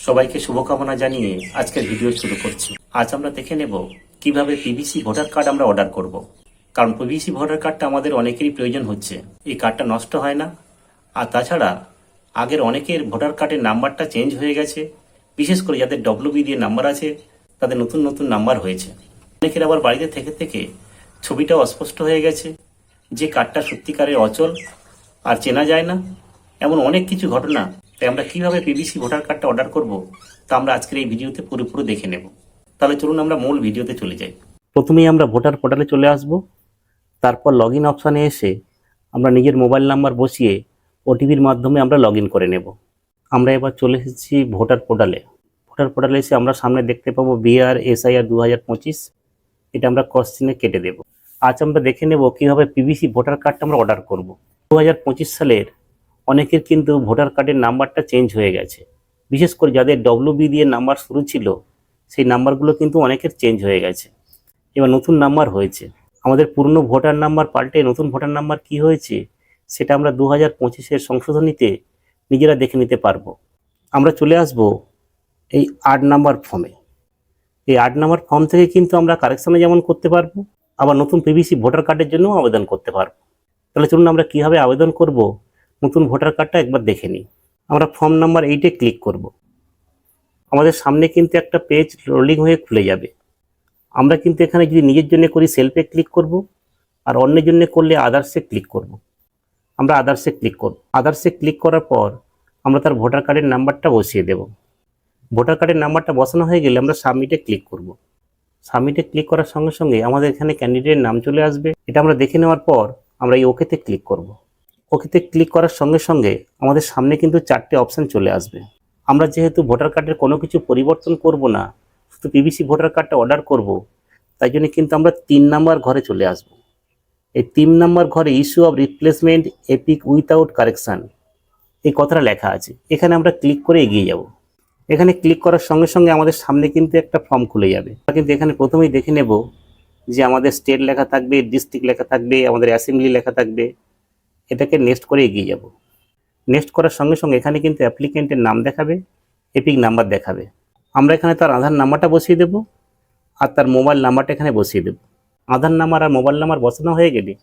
সবাইকে শুভকামনা জানিয়ে আজকের ভিডিও শুরু করছি। আজ আমরা দেখে নেব কিভাবে পিভিসি ভোটার কার্ড আমরা অর্ডার করব। কারণ পিভিসি ভোটার কার্ডটা আমাদের অনেকেরই প্রয়োজন হচ্ছে। এই কার্ডটা নষ্ট হয় না, আর তাছাড়া আগের অনেকের ভোটার কার্ডের নাম্বারটা চেঞ্জ হয়ে গেছে। বিশেষ করে যাদের ডব্লিউবি দিয়ে নাম্বার আছে তাদের নতুন নতুন নাম্বার হয়েছে। অনেকের আবার বাড়িতে থেকে থেকে ছবিটাও অস্পষ্ট হয়ে গেছে, যে কার্ডটা সত্যিকারের অচল আর চেনা যায় না। এমন অনেক কিছু ঘটনা। তাই আমরা কিভাবে পিভিসি ভোটার কার্ডটা অর্ডার করব তা আমরা আজকের এই ভিডিওতে পুরোপুরি দেখে নেব। তাহলে চলুন আমরা মূল ভিডিওতে চলে যাই। প্রথমেই আমরা ভোটার পোর্টালে চলে আসব। তারপর লগ ইন অপশানে এসে আমরা নিজের মোবাইল নাম্বার বসিয়ে ওটিপির মাধ্যমে আমরা লগ ইন করে নেব। আমরা এবার চলে এসেছি ভোটার পোর্টালে। ভোটার পোর্টালে এসে আমরা সামনে দেখতে পাবো BRSIR 2025। এটা আমরা ক্রস চিহ্নে কেটে দেব। আজ আমরা দেখে নেব কিভাবে পিভিসি ভোটার কার্ডটা আমরা অর্ডার করব। 2025 সালের অনেকের কিন্তু ভোটার কার্ডের নাম্বারটা চেঞ্জ হয়ে গেছে। বিশেষ করে যাদের ডব্লিউবি দিয়ে নাম্বার শুরু ছিল সেই নাম্বারগুলো কিন্তু অনেকের চেঞ্জ হয়ে গেছে, এবার নতুন নাম্বার হয়েছে। আমাদের পুরনো ভোটার নাম্বার পাল্টে নতুন ভোটার নাম্বার কি হয়েছে সেটা আমরা 2025-এর সংশোধনীতে নিজেরা দেখে নিতে পারবো। আমরা চলে আসব এই 8 নাম্বার ফর্মে। এই 8 নাম্বার ফর্ম থেকে কিন্তু আমরা কারেকশনে যেমন করতে পারবো, আবার নতুন পিভিসি ভোটার কার্ডের জন্য আবেদন করতে পারবো। তাহলে চলুন আমরা কিভাবে আবেদন করব নতুন ভোটার কার্ডটা একবার দেখে নিই। আমরা ফর্ম নাম্বার 8-এ ক্লিক করব। আমাদের সামনে কিন্তু একটা পেজ রোলিং হয়ে খুলে যাবে। আমরা কিন্তু এখানে যদি নিজের জন্য করি সেলফে ক্লিক করব, আর অন্যের জন্য করলে আদার্সে ক্লিক করব। আমরা আদার্সে ক্লিক করব। আদার্সে ক্লিক করার পর আমরা তার ভোটার কার্ডের নাম্বারটা বসিয়ে দেব। ভোটার কার্ডের নাম্বারটা বসানো হয়ে গেলে আমরা সাবমিটে ক্লিক করব। সাবমিটে ক্লিক করার সঙ্গে সঙ্গে আমাদের এখানে ক্যান্ডিডেটের নাম চলে আসবে। এটা আমরা দেখে নেওয়ার পর আমরা এই ওকেতে ক্লিক করব। ওকেতে ক্লিক করার সঙ্গে সঙ্গে আমাদের সামনে কিন্তু 4টে অপশান চলে আসবে। আমরা যেহেতু ভোটার কার্ডের কোনো কিছু পরিবর্তন করব না, শুধু পিভিসি ভোটার কার্ডটা অর্ডার করব, তাই জন্য কিন্তু আমরা 3 নাম্বার ঘরে চলে আসব। এই 3 নাম্বার ঘরে issue of replacement epic without correction এই কথাটা লেখা আছে। এখানে আমরা ক্লিক করে এগিয়ে যাব। এখানে ক্লিক করার সঙ্গে সঙ্গে আমাদের সামনে কিন্তু একটা ফর্ম খুলে যাবে। কিন্তু এখানে প্রথমেই দেখে নেব যে আমাদের স্টেট লেখা থাকবে, ডিস্ট্রিক্ট লেখা থাকবে, আমাদের অ্যাসেম্বলি লেখা থাকবে। এটাকে নেক্সট করে এগিয়ে যাব। নেক্সট করার সঙ্গে সঙ্গে এখানে কিন্তু অ্যাপ্লিকেন্টের নাম দেখাবে, এপিক নাম্বার দেখাবে। আমরা এখানে তার আধার নাম্বারটা বসিয়ে দেব, আর তার মোবাইল নাম্বারটা এখানে বসিয়ে দেব। আধার নাম্বার আর মোবাইল নাম্বার বসানো হয়ে গেলে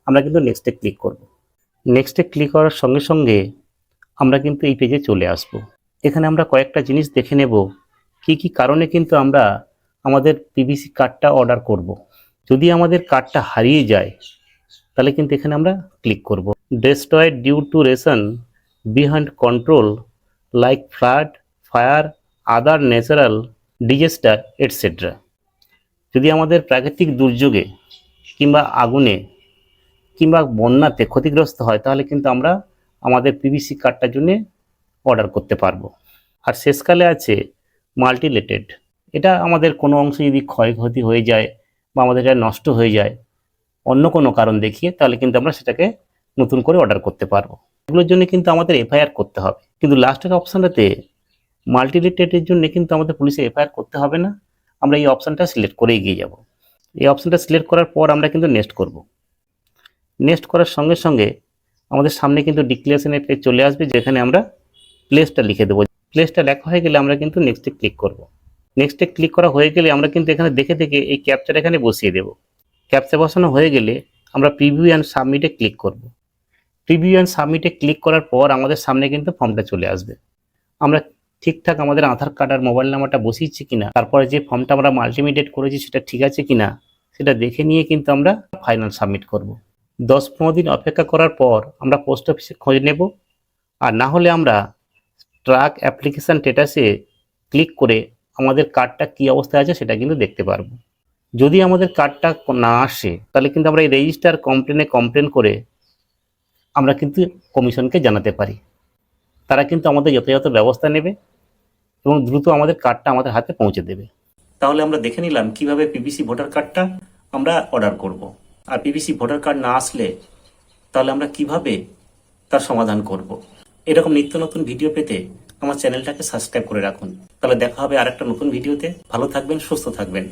আমরা কিন্তু নেক্সটে ক্লিক করব। নেক্সটে ক্লিক করার সঙ্গে সঙ্গে আমরা কিন্তু এই পেজে চলে আসব। এখানে আমরা কয়েকটা জিনিস দেখে নেব কি কি কারণে কিন্তু আমরা আমাদের পিভিসি কার্ডটা অর্ডার করব। যদি আমাদের কার্ডটা হারিয়ে যায় তাহলে কিন্তু এখানে আমরা ক্লিক করব। Destroyed due to reason behind control like flood, fire, other natural disaster etcetera. যদি আমাদের প্রাকৃতিক দুর্যোগে কিংবা আগুনে কিংবা বন্যাতে ক্ষতিগ্রস্ত হয় তাহলে কিন্তু আমরা আমাদের পিভিসি কার্ডটার জন্য অর্ডার করতে পারবো। আর শেষকালে আছে মাল্টিলেটেড। এটা আমাদের কোনো অংশ যদি ক্ষয়ক্ষতি হয়ে যায় বা আমাদের এটা নষ্ট হয়ে যায় অন্য কোনো কারণ দেখিয়ে, তাহলে কিন্তু আমরা সেটাকে নতুন করে অর্ডার করতে পারবো। এগুলোর জন্য কিন্তু আমাদের এফআইআর করতে হবে। কিন্তু লাস্টের অপশানটাতে মাল্টিলেটেডের জন্য কিন্তু আমাদের পুলিশে এফআইআর করতে হবে না। আমরা এই অপশানটা সিলেক্ট করে এগিয়ে যাব। এই অপশানটা সিলেক্ট করার পর আমরা কিন্তু নেক্সট করব। নেক্সট করার সঙ্গে সঙ্গে আমাদের সামনে কিন্তু ডিক্লারেশনের পেজ চলে আসবে, যেখানে আমরা প্লেসটা লিখে দেবো। প্লেসটা লেখা হয়ে গেলে আমরা কিন্তু নেক্সটে ক্লিক করব। নেক্সটে ক্লিক করা হয়ে গেলে আমরা কিন্তু এখানে দেখে দেখে এই ক্যাপচাটা এখানে বসিয়ে দেব। ক্যাপচা বসানো হয়ে গেলে আমরা প্রিভিউ অ্যান্ড সাবমিটে ক্লিক করব। প্রিভিউ অ্যান্ড সাবমিটে ক্লিক করার পর আমাদের সামনে কিন্তু ফর্মটা চলে আসবে। আমরা ঠিকঠাক আমাদের আধার কার্ড আর মোবাইল নাম্বারটা বসিয়েছি কিনা, তারপরে যে ফর্মটা আমরা মাল্টিমিডিয়েট করেছি সেটা ঠিক আছে কিনা সেটা দেখে নিয়ে কিন্তু আমরা ফাইনাল সাবমিট করব। 10-15 দিন অপেক্ষা করার পর আমরা পোস্ট অফিসে খোঁজ নেব, আর না হলে আমরা ট্র্যাক অ্যাপ্লিকেশান স্ট্যাটাসে ক্লিক করে আমাদের কার্ডটা কী অবস্থায় আছে সেটা কিন্তু দেখতে পারবো। যদি আমাদের কার্ডটা না আসে তাহলে কিন্তু আমরা এই রেজিস্টার কমপ্লেন করে আমরা কিন্তু কমিশনকে জানাতে পারি। তারা কিন্তু আমাদের যথাযথ ব্যবস্থা নেবে এবং দ্রুত আমাদের কার্ডটা আমাদের হাতে পৌঁছে দেবে। তাহলে আমরা দেখে নিলাম কিভাবে পিভিসি ভোটার কার্ডটা আমরা অর্ডার করব। আর পিভিসি ভোটার কার্ড না আসলে তাহলে আমরা কিভাবে তার সমাধান করব। এরকম নিত্য নতুন ভিডিও পেতে আমার চ্যানেলটাকে সাবস্ক্রাইব করে রাখুন। তাহলে দেখা হবে আরেকটা নতুন ভিডিওতে। ভালো থাকবেন, সুস্থ থাকবেন।